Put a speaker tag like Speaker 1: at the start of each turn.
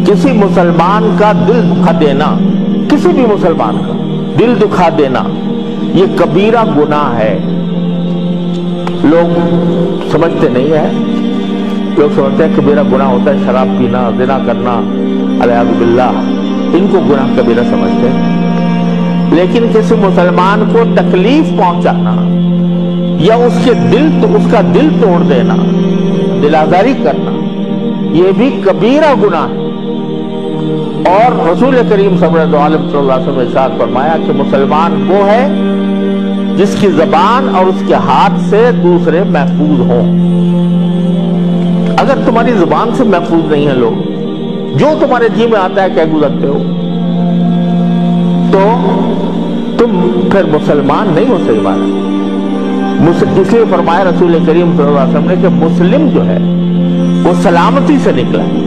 Speaker 1: किसी मुसलमान का दिल दुखा देना, किसी भी मुसलमान का दिल दुखा देना, ये कबीरा गुनाह है। लोग समझते नहीं है, लोग समझते हैं कबीरा गुनाह होता है शराब पीना, ज़िना करना, अलियाज़ु बिल्लाह, इनको गुनाह कबीरा समझते हैं। लेकिन किसी मुसलमान को तकलीफ पहुंचाना या उसका दिल तोड़ देना, दिलाजारी करना, यह भी कबीरा गुनाह है। और रसूल करीम सल्लल्लाहु अलैहि वसल्लम ने इरशाद फरमाया कि मुसलमान वो है जिसकी जबान और उसके हाथ से दूसरे महफूज हों। अगर तुम्हारी जुबान से महफूज नहीं है लोग, जो तुम्हारे जी में आता है कह गुजरते हो, तो तुम फिर मुसलमान नहीं हो सही बात। इसलिए फरमाया रसूल करीम सल्लल्लाहु अलैहि वसल्लम ने कि मुस्लिम जो है वो सलामती से निकला है।